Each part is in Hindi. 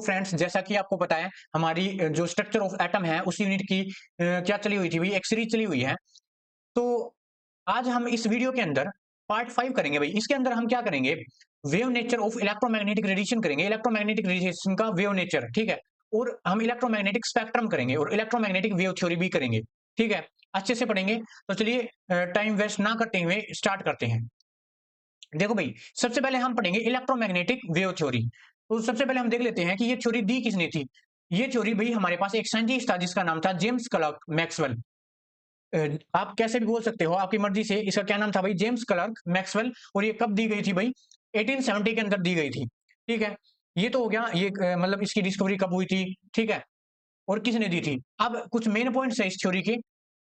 फ्रेंड्स, जैसा कि आपको पता है हमारी जो स्ट्रक्चर ऑफ एटम है उस यूनिट की क्या चली हुई थी भाई, एक सीरीज चली हुई है। तो आज हम इस वीडियो के अंदर पार्ट 5 करेंगे भाई। इसके अंदर हम क्या करेंगे, wave nature of electromagnetic radiation करेंगे, इलेक्ट्रोमैग्नेटिक रेडिएशन का वेव नेचर, ठीक है। और हम इलेक्ट्रोमैग्नेटिक स्पेक्ट्रम करेंगे और इलेक्ट्रोमैग्नेटिक वेव थ्योरी भी करेंगे, ठीक है। अच्छे से पढ़ेंगे। तो चलिए टाइम वेस्ट ना करते हुए स्टार्ट करते हैं। देखो भाई, सबसे पहले हम पढ़ेंगे इलेक्ट्रोमैग्नेटिक वेव थ्योरी। तो सबसे पहले हम देख लेते हैं कि ये थ्योरी दी किसने थी। ये थ्योरी भाई हमारे पास एक साइंटिस्ट था जिसका नाम था जेम्स क्लर्क मैक्सवेल। आप कैसे भी बोल सकते हो, आपकी मर्जी से। इसका क्या नाम था भाई, जेम्स क्लर्क मैक्सवेल। और ये कब दी गई थी भाई, 1870 के अंदर दी गई थी, ठीक है। ये तो हो गया, ये मतलब इसकी डिस्कवरी कब हुई थी, ठीक है, और किसने दी थी। अब कुछ मेन पॉइंट्स है इस थ्योरी के,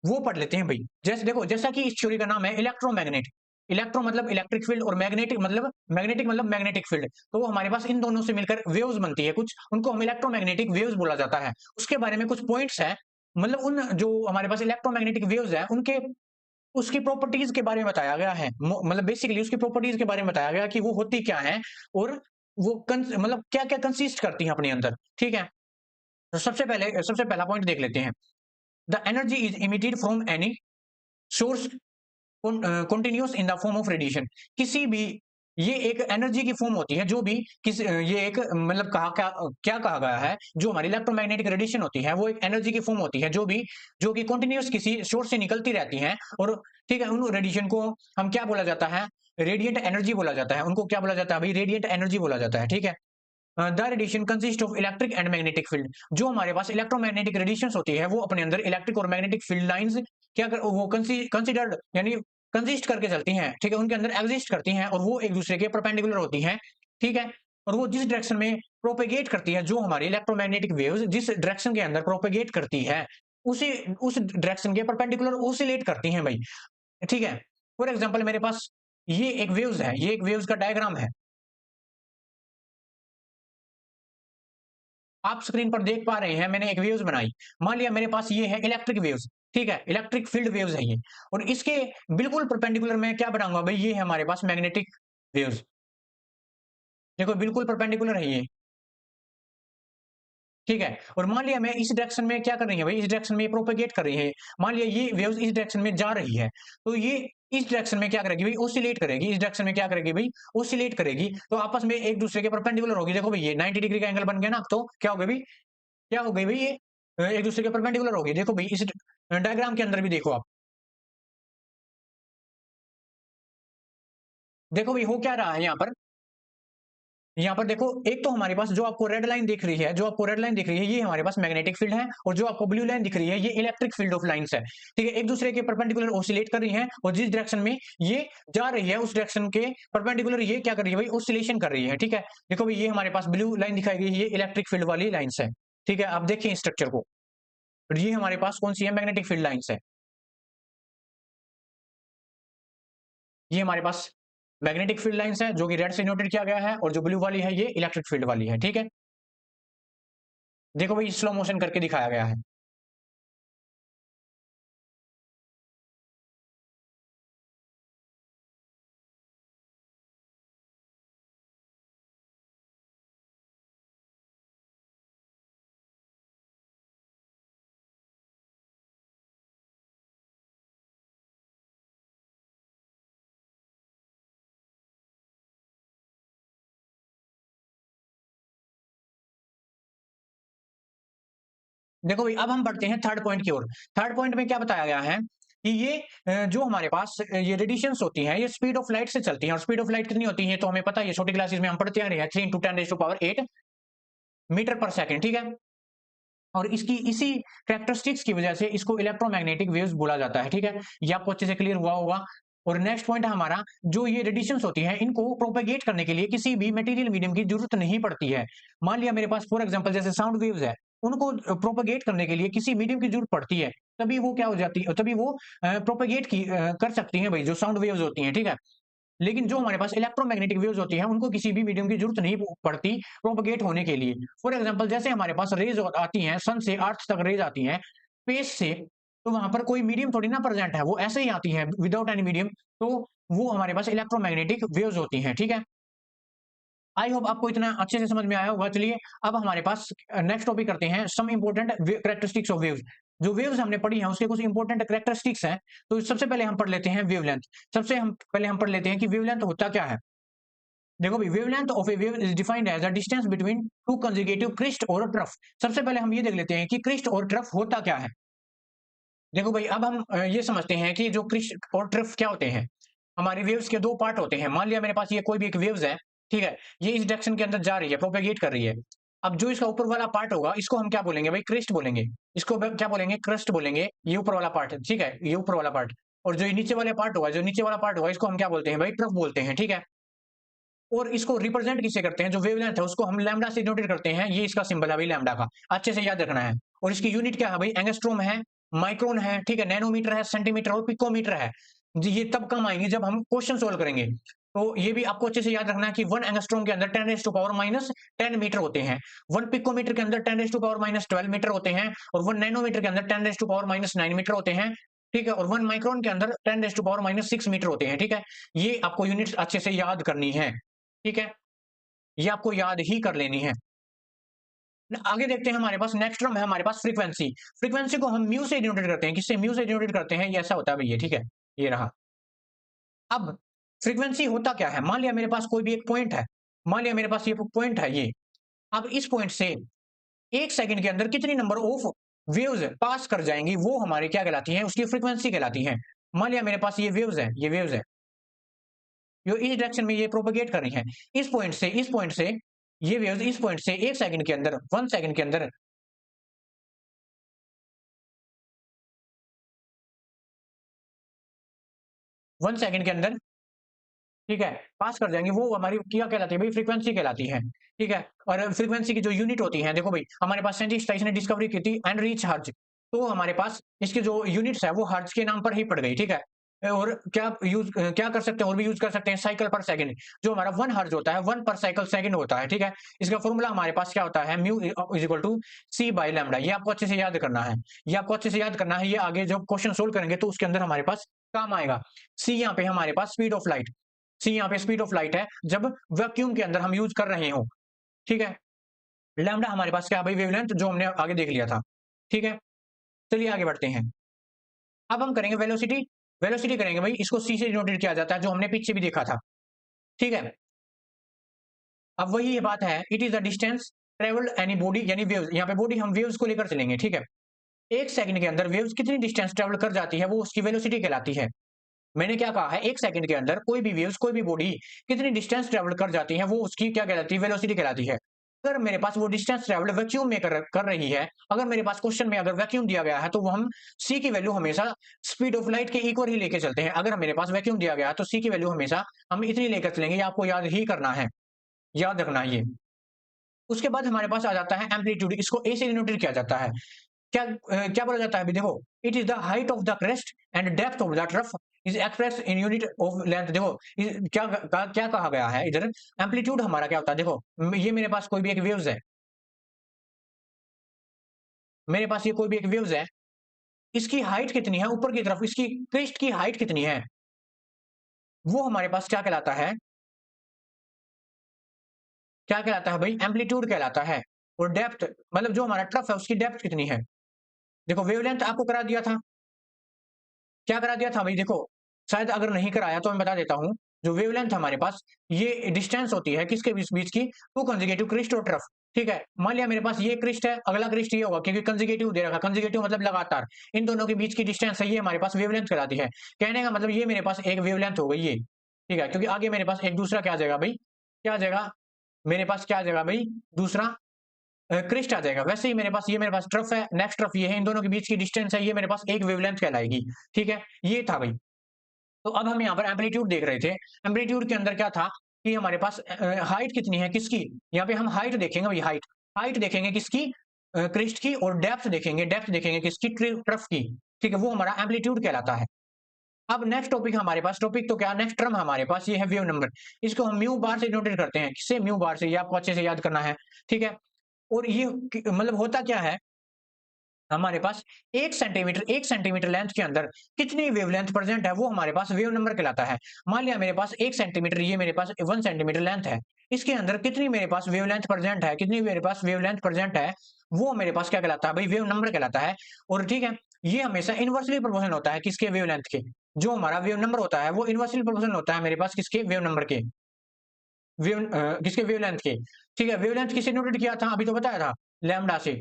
वो पढ़ लेते हैं भाई। जैसे देखो, जैसा कि इस थ्योरी का नाम है इलेक्ट्रोमैग्नेट। इलेक्ट्रो मतलब इलेक्ट्रिक फील्ड और मैग्नेटिक मतलब मैग्नेटिक फील्ड। तो वो हमारे पास इन दोनों से मिलकर वेव्स बनती है कुछ, उनको हम इलेक्ट्रोमैग्नेटिक वेव्स बोला जाता है। उसके बारे में कुछ पॉइंट्स है, मतलब उन जो हमारे पास इलेक्ट्रोमैग्नेटिक वेव्स है उनके उसकी प्रॉपर्टीज के बारे में बताया गया है। मतलब बेसिकली उसकी प्रॉपर्टीज के बारे में बताया गया कि वो होती क्या है और वो मतलब क्या क्या कंसिस्ट करती है अपने अंदर, ठीक है। तो सबसे पहला पॉइंट देख लेते हैं। The energy is emitted from any source continuous in the form of radiation. किसी भी, ये एक एनर्जी की फॉर्म होती है जो भी ये एक मतलब कहा क्या क्या कहा गया है, जो हमारी इलेक्ट्रोमैग्नेटिक रेडिएशन होती है वो एक एनर्जी की फॉर्म होती है जो कि कंटिन्यूअस किसी सोर्स से निकलती रहती है। और ठीक है, उन रेडिएशन को हम क्या बोला जाता है, रेडिएंट एनर्जी बोला जाता है। उनको क्या बोला जाता है भाई, रेडिएंट एनर्जी बोला जाता है, ठीक है। The radiation consist of electric and magnetic field. जो हमारे पास इलेक्ट्रोमैग्नेटिक रेडिएशन होती है वो अपने अंदर इलेक्ट्रिक और मैग्नेटिक फील्ड लाइंस क्या कर, वो कंसिडर्ड यानी कंसिस्ट करके चलती हैं, ठीक है, उनके अंदर एग्जिस्ट करती हैं और वो एक दूसरे के परपेंडिकुलर होती हैं, ठीक है। और वो जिस डायरेक्शन में प्रोपेगेट करती है, जो हमारी इलेक्ट्रोमैग्नेटिक वेव्स जिस डायरेक्शन के अंदर प्रोपेगेट करती है उसी उस डायरेक्शन के परपेंडिकुलर ओसिलेट करती हैं भाई, ठीक है। फॉर एग्जांपल मेरे पास ये एक वेव्स है, ये एक वेव्स का डायग्राम है, आप स्क्रीन पर देख पा रहे हैं। मैंने एक वेव्स बनाई, मान लिया मेरे पास ये है इलेक्ट्रिक वेव्स, ठीक है, इलेक्ट्रिक फील्ड वेव्स है ये। और इसके बिल्कुल परपेंडिकुलर मैं क्या बनाऊंगा भाई, ये है हमारे पास मैग्नेटिक वेव्स। देखो बिल्कुल परपेंडिकुलर है ये, ठीक है। और मान लिया मैं इस डायरेक्शन में क्या कर रही है भाई, इस डायरेक्शन में प्रोपेगेट कर रही है। मान लिया ये वेव्स इस डायरेक्शन में जा रही है, तो ये इस डायरेक्शन में क्या करेगी भाई, ओसिलेट करेगी। इस डायरेक्शन में क्या करेगी भाई, ओसिलेट करेगी। तो आपस में एक दूसरे के परपेंडिकुलर होगी। देखो भाई ये 90 डिग्री का एंगल बन गया ना, तो क्या हो गया भाई, क्या हो गई भाई ये एक दूसरे के परपेंडिकुलर हो गए। देखो भाई इस डायग्राम के अंदर भी देखो आप, देखो भाई हो क्या रहा है यहाँ पर। यहाँ पर देखो, एक तो हमारे पास जो आपको रेड लाइन दिख रही है, जो आपको रेड लाइन दिख रही है ये हमारे पास मैग्नेटिक फील्ड है, और जो आपको ब्लू लाइन दिख रही है ये इलेक्ट्रिक फील्ड ऑफ लाइंस है, ठीक है। एक दूसरे के परपेंडिकुलर ओसिलेट कर रही है और जिस डायरेक्शन में ये जा रही है उस डायरेक्शन के परपेंडिकुलर ये क्या कर रही है भाई, ओसिलेशन कर रही है, ठीक है। देखो भाई ये हमारे पास ब्लू लाइन दिखाई गई है, ये इलेक्ट्रिक फील्ड वाली लाइन्स है, ठीक है। आप देखिए स्ट्रक्चर को, और ये हमारे पास कौन सी है, मैग्नेटिक फील्ड लाइन्स है। ये हमारे पास मैग्नेटिक फील्ड लाइंस है जो कि रेड से नोटेड किया गया है, और जो ब्लू वाली है ये इलेक्ट्रिक फील्ड वाली है, ठीक है। देखो भाई स्लो मोशन करके दिखाया गया है। देखो भाई अब हम बढ़ते हैं थर्ड पॉइंट की ओर। थर्ड पॉइंट में क्या बताया गया है कि ये जो हमारे पास ये रेडिएशंस होती हैं ये स्पीड ऑफ लाइट से चलती हैं। और स्पीड ऑफ लाइट कितनी होती है तो हमें पता है, ये छोटी क्लासेस में हम पढ़ते आ रहे हैं, 3 × 10⁸ मीटर पर सेकंड, ठीक है। और इसकी इसी कैरेक्टरिस्टिक्स की वजह से इसको इलेक्ट्रोमैग्नेटिक वेव्स बोला जाता है, ठीक है। ये आपको अच्छे से क्लियर हुआ होगा। और नेक्स्ट पॉइंट है हमारा, जो ये रेडिएशंस होती हैं इनको प्रोपेगेट करने के लिए किसी भी मटेरियल मीडियम की जरूरत नहीं पड़ती है। मान लिया मेरे पास फॉर एग्जांपल जैसे साउंड वेव्स है, उनको प्रोपेगेट करने के लिए किसी मीडियम की जरूरत पड़ती है, तभी वो क्या हो जाती है, तभी वो प्रोपेगेट की कर सकती हैं भाई, जो साउंड वेव्स होती हैं, ठीक है। लेकिन जो हमारे पास इलेक्ट्रोमैग्नेटिक वेव्स होती हैं उनको किसी भी मीडियम की जरूरत नहीं पड़ती प्रोपगेट होने के लिए। फॉर एग्जांपल जैसे हमारे पास रेज आती हैं, सन से अर्थ तक रेज आती हैं स्पेस से, तो वहां पर कोई मीडियम थोड़ी ना प्रेजेंट है, वो ऐसे ही आती है विदाउट एनी मीडियम। तो वो हमारे पास इलेक्ट्रोमैग्नेटिक वेव्स होती हैं, ठीक है। आई होप आपको इतना अच्छे से समझ में आया होगा। चलिए अब हमारे पास नेक्स्ट टॉपिक करते हैं, सम इंपोर्टेंट कैरेक्टरिस्टिक्स ऑफ वेव्स। जो वेव्स हमने पढ़ी हैं उसके कुछ इंपोर्टेंट कैरेक्टरिस्टिक्स हैं। तो सबसे पहले हम पढ़ लेते हैं वेवलेंथ। सबसे हम पहले हम पढ़ लेते हैं कि वेवलेंथ होता क्या है। देखो भाई, wavelength of a wave is defined as a distance between two consecutive crest और ट्रफ। सबसे पहले हम ये देख लेते हैं कि क्रिस्ट और ट्रफ होता क्या है। देखो भाई, अब हम ये समझते हैं कि जो क्रिस्ट और ट्रफ क्या होते हैं। हमारी वेव्स के दो पार्ट होते हैं। मान लिया मेरे पास ये कोई भी एक वेव्स है, ठीक है, ये इस डायरेक्शन के अंदर जा रही है, प्रोपेगेट कर रही है। अब जो इसका ऊपर वाला पार्ट होगा इसको हम क्या बोलेंगे भाई, क्रिस्ट बोलेंगे। इसको क्या बोलेंगे, क्रस्ट बोलेंगे। ये ऊपर वाला पार्ट है, ठीक है, ये ऊपर वाला पार्ट। और जो नीचे वाला पार्ट होगा, जो नीचे वाला पार्ट होगा, इसको हम क्या बोलते हैं भाई, ट्रफ बोलते हैं, ठीक है। और इसको रिप्रेजेंट किससे करते हैं, जो वेवलेंथ है उसको हम लैम्डा से डिनोटेट करते हैं। ये इसका सिंबल है भाई लैम्डा का, अच्छे से याद रखना है। और इसकी यूनिट क्या है भाई, एंगस्ट्रोम है, माइक्रोन है, ठीक है, नैनोमीटर है, सेंटीमीटर और पिकोमीटर है। ये तब कम आएंगे जब हम क्वेश्चन सोल्व करेंगे। तो ये भी आपको अच्छे से याद रखना है कि 1 एंगस्ट्रोम के अंदर 10⁻⁻10 मीटर होते हैं। 1 पिकोमीटर के अंदर 10⁻⁻12 मीटर होते हैं। और 1 नैनोमीटर के अंदर 10⁻⁻9 मीटर होते हैं, ठीक है। और 1 माइक्रोन के अंदर 10⁻⁻6 मीटर होते हैं, ठीक है। ये आपको यूनिट्स अच्छे से याद करनी है, ठीक है, ये आपको याद ही कर लेनी है। आगे देखते हैं, हमारे पास नेक्स्ट टर्म है हमारे पास फ्रीक्वेंसी। फ्रीक्वेंसी को हम म्यू से डिनोटेट करते हैं। किससे, म्यू से डिनोटेट करते हैं। ये ऐसा होता है भैया, ठीक है, ये रहा। अब फ्रीक्वेंसी होता क्या है, मान लिया मेरे पास कोई भी एक पॉइंट है, मान लिया मेरे पास ये पॉइंट है ये। अब इस पॉइंट से 1 सेकंड के अंदर कितनी नंबर ऑफ वेव्स पास कर जाएंगी, वो हमारी क्या कहलाती है, उसकी फ्रीक्वेंसी कहलाती है। मान लिया मेरे पास ये वेव्स है, ये वेव्स है, जो इस डायरेक्शन में ये प्रोपेगेट कर रही है। इस पॉइंट से ये वेव्स इस पॉइंट से 1 सेकंड के अंदर, 1 सेकंड के अंदर, 1 सेकंड के अंदर, ठीक है, पास कर जाएंगे। वो हमारी क्या कहलाती है भाई, फ्रीक्वेंसी कहलाती है, ठीक है। और फ्रीक्वेंसी की जो यूनिट होती है, देखो भाई, हमारे पास साइंटिस्ट ने डिस्कवरी की थी एनरिच हर्ट्ज। तो हमारे पास इसकी जो यूनिट्स है वो हर्ट्ज के नाम पर ही पड़ गई, ठीक है। और क्या कर सकते हैं, और भी यूज कर सकते हैं, साइकिल पर सेकंड। जो हमारा 1 हर्ट्ज होता है, 1 पर साइकिल सेकंड होता है, ठीक है। इसका फॉर्मूला हमारे पास क्या होता है, mu is equal to c by lambda. ये आपको अच्छे से याद करना है, ये आपको अच्छे से याद करना है। ये आगे जब क्वेश्चन सोल्व करेंगे तो उसके अंदर हमारे पास काम आएगा। सी यहाँ पे हमारे पास स्पीड ऑफ लाइट, सी यहाँ पे स्पीड ऑफ लाइट है जब वैक्यूम के अंदर हम यूज कर रहे हो, ठीक है। लैम्डा हमारे पास क्या है भाई, वेवलेंथ, जो हमने आगे देख लिया था, ठीक है। चलिए आगे बढ़ते हैं। अब हम करेंगे वेलोसिटी। वेलोसिटी करेंगे भाई, इसको सी से डिनोटेट किया जाता है, जो हमने पीछे भी देखा था, ठीक है। अब वही ये बात है, it is the distance travelled any body, यानी वेव्स, यहाँ पे बॉडी हम वेव्स को लेकर चलेंगे, ठीक है। 1 सेकंड के अंदर वेव्स कितनी डिस्टेंस ट्रेवल कर जाती है, वो उसकी वेलोसिटी कहलाती है। मैंने क्या कहा है, 1 सेकंड के अंदर कोई भी वेव्स, कोई भी बॉडी कितनी डिस्टेंस ट्रेवल कर जाती है, वो उसकी क्या कहलाती है, वेलोसिटी कहलाती है। अगर मेरे पास वो डिस्टेंस ट्रेवल वैक्यूम में कर रही है, अगर मेरे पास क्वेश्चन में अगर वैक्यूम दिया गया है तो वो हम सी की वैल्यू हमेशा स्पीड ऑफ लाइट के इक्वल ही लेके चलते हैं। अगर मेरे पास वैक्यूम दिया गया है तो सी की वैल्यू हमेशा हम इतनी लेकर चलेंगे। ये आपको याद ही करना है, याद रखना है ये। उसके बाद हमारे पास आ जाता है एम्पलीट्यूड। इसको ए से डिनोटेड किया जाता है। क्या बोला जाता है अभी देखो, it is the height of the crest and depth of the trough is express in unit of length. देखो क्या कहा गया है इधर, एम्पलीट्यूड हमारा क्या होता है। देखो ये मेरे पास कोई भी एक वेव्स है, मेरे पास ये कोई भी एक वेव्स है, इसकी हाइट कितनी है ऊपर की तरफ, इसकी क्रेस्ट की हाइट कितनी है, वो हमारे पास क्या कहलाता है, क्या कहलाता है भाई, एम्पलीट्यूड कहलाता है। और डेप्थ मतलब जो हमारा ट्रफ है उसकी डेप्थ कितनी है। देखो वेवलेंथ आपको करा दिया था, क्या करा दिया था भाई, देखो शायद अगर नहीं कराया तो मैं बता देता हूं। जो वेवलेंथ हमारे पास, ये डिस्टेंस होती है किसके बीच बीच की, टू कंसेक्यूटिव क्रिस्ट और ट्रफ, ठीक है। मान लिया मेरे पास ये क्रिस्ट है, अगला क्रिस्ट ये होगा, क्योंकि कंसेक्यूटिव दे रखा, कंसेक्यूटिव मतलब लगातार। इन दोनों के बीच की डिस्टेंस है, ये हमारे पास वेवलेंथ कहलाती है। कहने का मतलब ये मेरे पास एक वेवलेंथ हो गई ये, ठीक है। क्योंकि आगे मेरे पास एक दूसरा क्या आ जाएगा भाई, क्या आ जाएगा, मेरे पास क्या आ जाएगा भाई, दूसरा क्रिस्ट आ जाएगा। वैसे ही मेरे पास ट्रफ है, नेक्स्ट ट्रफ ये है, इन दोनों के बीच की डिस्टेंस है, ये मेरे पास एक वेवलेंथ कहलाएगी, ठीक है। ये था भाई। तो अब हम यहाँ पर एम्पलीट्यूड देख रहे थे। एम्पलीट्यूड के अंदर क्या था कि हमारे पास हाइट कितनी है किसकी, यहाँ पे हम हाइट देखेंगे भाई, हाइट हाइट देखेंगे किसकी, क्रिस्ट की। और डेप्थ देखेंगे किसकी, ट्रफ की, ठीक है। वो हमारा एम्पलीट्यूड कहलाता है। अब नेक्स्ट टॉपिक हमारे पास, टॉपिक तो क्या, नेक्स्ट टर्म हमारे पास ये है वेव नंबर। इसको हम म्यू बार से नोटेट करते हैं, किससे, म्यू बार से। ये आपको अच्छे से याद करना है, ठीक है। और ये मतलब होता क्या है, हमारे पास 1 सेंटीमीटर लेंथ के अंदर कितनी वेवलेंथ प्रेजेंट है, वो हमारे पास वेव नंबर कहलाता है। मान लिया मेरे पास 1 सेंटीमीटर, ये मेरे पास 1 सेंटीमीटर लेंथ है, इसके अंदर कितनी मेरे पास वेवलेंथ प्रेजेंट है, कितनी मेरे पास वेवलेंथ प्रेजेंट है, वो मेरे पास क्या कहलाता है भाई, वेव नंबर कहलाता है। और ठीक है, ये हमेशा इनवर्सली प्रोपोर्शनल होता है किसके, वेवलेंथ के। जो हमारा वेव नंबर होता है वो इनवर्सली प्रोपोर्शनल होता है मेरे पास किसके, वेव नंबर के, किसके, वेवलेंथ के। ठीक है, वेवलेंथ किसे नोटेट किया था, अभी तो बताया था, लैम्डा से।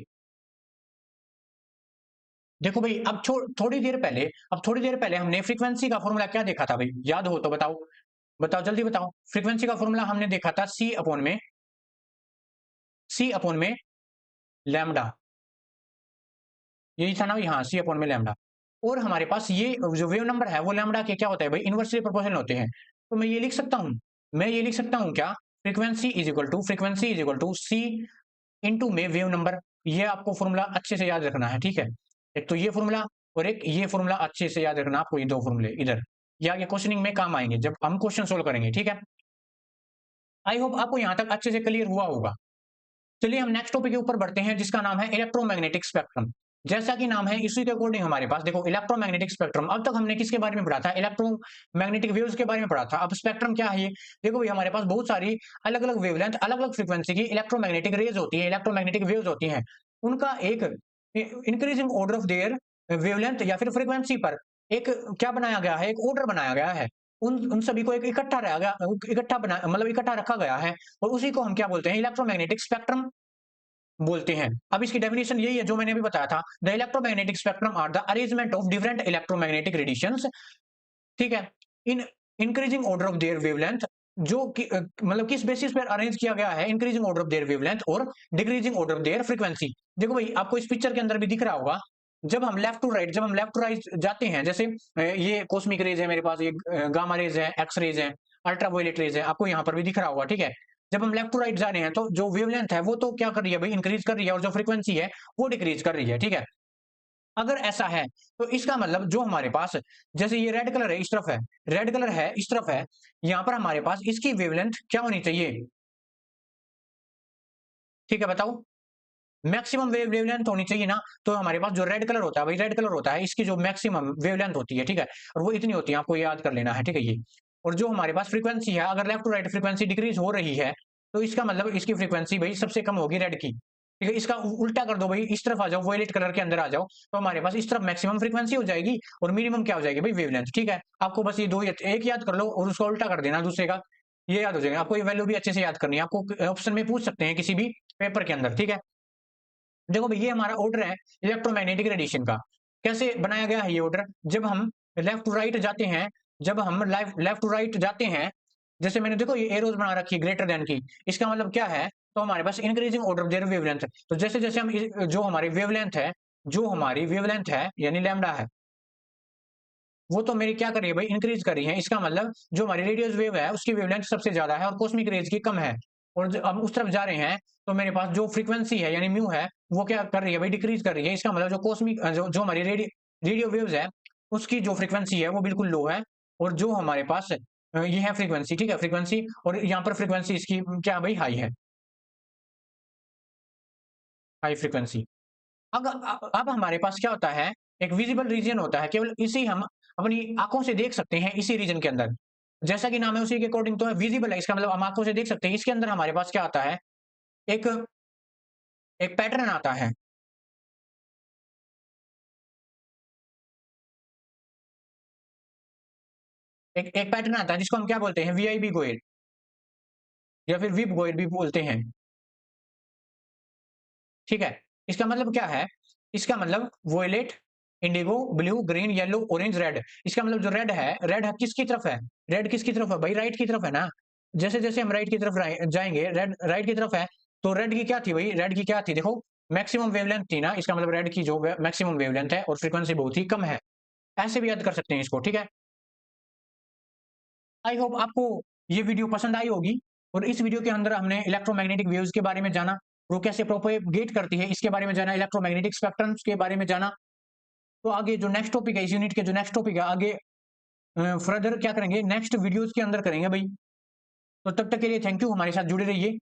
देखो भाई, अब थोड़ी देर पहले, अब थोड़ी देर पहले हमने फ्रीक्वेंसी का फॉर्मूला क्या देखा था भाई, याद हो तो बताओ, बताओ जल्दी बताओ। फ्रीक्वेंसी का फॉर्मूला हमने देखा था सी अपॉन में लैम्डा, यही था ना, यहाँ सी अपॉन में लैम्डा। और हमारे पास ये जो वेव नंबर है वो लैम्डा के क्या होता है भाई, इनवर्सली प्रोपोर्शनल होते हैं। तो मैं ये लिख सकता हूँ, मैं ये लिख सकता हूँ क्या, frequency is equal to c into में वेव नंबर। ये आपको फॉर्मूला अच्छे से याद रखना है, ठीक है। एक तो ये फॉर्मूला और एक ये फॉर्मूला अच्छे से याद रखना आपको, ये दो फॉर्मूले इधर, ये आगे क्वेश्चनिंग में काम आएंगे जब हम क्वेश्चन सोल्व करेंगे, ठीक है। आई होप आपको यहां तक अच्छे से क्लियर हुआ होगा। चलिए हम नेक्स्ट टॉपिक के ऊपर बढ़ते हैं, जिसका नाम है इलेक्ट्रोमैग्नेटिक स्पेक्ट्रम। जैसा कि नाम है इसी के अकॉर्डिंग हमारे पास देखो इलेक्ट्रोमैग्नेटिक स्पेक्ट्रम। अब तक हमने किसके बारे में पढ़ा था, इलेक्ट्रोमैग्नेटिक वेव्स के बारे में पढ़ा था। अब स्पेक्ट्रम क्या है ये, देखो भाई हमारे पास बहुत सारी अलग अलग वेवलेंथ, अलग अलग फ्रीक्वेंसी की इलेक्ट्रोमैग्नेटिक रेज होती है, इलेक्ट्रोमैग्नेटिक वेव्स होती हैं। उनका एक increasing order of their wavelength या फिर फ्रीक्वेंसी पर एक क्या बनाया गया है, एक ऑर्डर बनाया गया है। उन उन सभी को एक इकट्ठा रहा गया, इकट्ठा बना मतलब इकट्ठा रखा गया है, और उसी को हम क्या बोलते हैं, इलेक्ट्रोमैग्नेटिक स्पेक्ट्रम बोलते हैं। अब इसकी डेफिनेशन यही है जो मैंने अभी बताया था, the electromagnetic spectrum are the arrangement of different electromagnetic radiations, ठीक है, in increasing order of their wavelength, जो कि मतलब किस बेसिस पर अरेंज किया गया है, increasing order of their wavelength और decreasing order of their frequency. देखो भाई आपको इस पिक्चर के अंदर भी दिख रहा होगा, जब हम लेफ्ट टू राइट जाते हैं, जैसे ये कॉस्मिक रेज है मेरे पास, ये गामा रेज है, एक्स रेज है, अल्ट्रावायलेट रेज है, आपको यहाँ पर भी दिख रहा होगा, ठीक है। जब हम लेफ्ट टू राइट जा रहे हैं तो जो वेवलेंथ है वो तो क्या कर रही है भाई, इंक्रीज कर रही है, और जो फ्रीक्वेंसी है वो डिक्रीज कर रही है, ठीक है। अगर ऐसा है तो इसका मतलब जो हमारे पास, जैसे ये रेड कलर है इस तरफ है, रेड कलर है इस तरफ है, यहां पर हमारे पास इसकी वेवलेंथ क्या होनी चाहिए, ठीक है बताओ, मैक्सिमम वेवलेंथ होनी चाहिए ना। तो हमारे पास जो रेड कलर होता है भाई, रेड कलर होता है, इसकी जो मैक्सिमम वेवलेंथ होती है, ठीक है, और वो इतनी होती है, आपको याद कर लेना है, ठीक है ये। और जो हमारे पास फ्रीक्वेंसी है, अगर left to right frequency decrease हो रही है, तो इसका मतलब इसकी फ्रीक्वेंसी भाई सबसे कम होगी रेड की, ठीक है। इसका उल्टा कर दो भाई, इस तरफ आ जाओ, वॉयलेट कलर के अंदर आ जाओ, तो हमारे पास इस तरफ मैक्सिमम फ्रीक्वेंसी हो जाएगी और मिनिमम क्या हो जाएगी भाई, वेवलेंथ, ठीक है। आपको बस ये दो एक याद कर लो और उसको उल्टा कर देना दूसरे का, ये याद हो जाएगा आपको। ये वैल्यू भी अच्छे से याद करनी है आपको, ऑप्शन में पूछ सकते हैं किसी भी पेपर के अंदर, ठीक है। देखो भाई ये हमारा ऑर्डर है इलेक्ट्रोमैग्नेटिक रेडिएशन का। कैसे बनाया गया है ये ऑर्डर, जब हम लेफ्ट टू राइट जाते हैं, जब हम लेफ्ट टू राइट जाते हैं, जैसे मैंने देखो ये एरोज बना रखी है ग्रेटर देन की, इसका मतलब क्या है, तो हमारे पास increasing order of their wavelength. तो जैसे जैसे हम जो हमारी वेवलेंथ है, जो हमारी वेवलेंथ है यानी लैम्डा है, वो तो मेरी क्या कर रही है भाई, इंक्रीज कर रही है। इसका मतलब जो हमारी रेडियस वेव है उसकी वेवलेंथ सबसे ज्यादा है और कॉस्मिक रेज की कम है, और जब हम उस तरफ जा रहे हैं तो मेरे पास जो फ्रीक्वेंसी है यानी म्यू है, वो क्या कर रही है भाई, डिक्रीज कर रही है। इसका मतलब जो कॉस्मिक जो हमारी रेडियो वेव्स है उसकी जो फ्रीक्वेंसी है वो बिल्कुल लो है, और जो हमारे पास ये है फ्रीक्वेंसी, ठीक है, फ्रीक्वेंसी, और यहाँ पर फ्रीक्वेंसी इसकी क्या भाई, हाई है, हाई फ्रीक्वेंसी। अब हमारे पास क्या होता है, एक विजिबल रीजन होता है, केवल इसी हम अपनी आंखों से देख सकते हैं इसी रीजन के अंदर। जैसा कि नाम है उसी के अकॉर्डिंग तो विजिबल है, इसका मतलब हम आंखों से देख सकते हैं। इसके अंदर हमारे पास क्या आता है, एक एक पैटर्न आता है, एक पैटर्न आता है जिसको हम क्या बोलते हैं, वीआईबी गोइल, या फिर विप गोइल भी बोलते हैं, ठीक है। इसका मतलब क्या है, इसका मतलब violet, indigo, blue, green, yellow, orange, red. इसका मतलब जो रेड है किसकी तरफ है, रेड किसकी तरफ है भाई, राइट की तरफ है ना। जैसे जैसे हम राइट की तरफ जाएंगे, रेड राइट की तरफ है, तो रेड की क्या थी भाई, रेड की क्या थी, देखो मैक्सिमम वेवलेंथ थी ना, इसका मतलब रेड की जो मैक्सिमम वेवलेंथ है और फ्रीक्वेंसी बहुत ही कम है। ऐसे भी याद कर सकते हैं इसको, ठीक है। आई होप आपको ये वीडियो पसंद आई होगी, और इस वीडियो के अंदर हमने इलेक्ट्रोमैग्नेटिक वेव्स के बारे में जाना, वो कैसे प्रोपेगेट करती है इसके बारे में जाना, इलेक्ट्रोमैग्नेटिक स्पेक्ट्रम्स के बारे में जाना। तो आगे जो नेक्स्ट टॉपिक है, इस यूनिट के जो नेक्स्ट टॉपिक है, आगे फर्दर क्या करेंगे, नेक्स्ट वीडियोस के अंदर करेंगे भाई। तो तब तक के लिए थैंक यू, हमारे साथ जुड़े रहिए।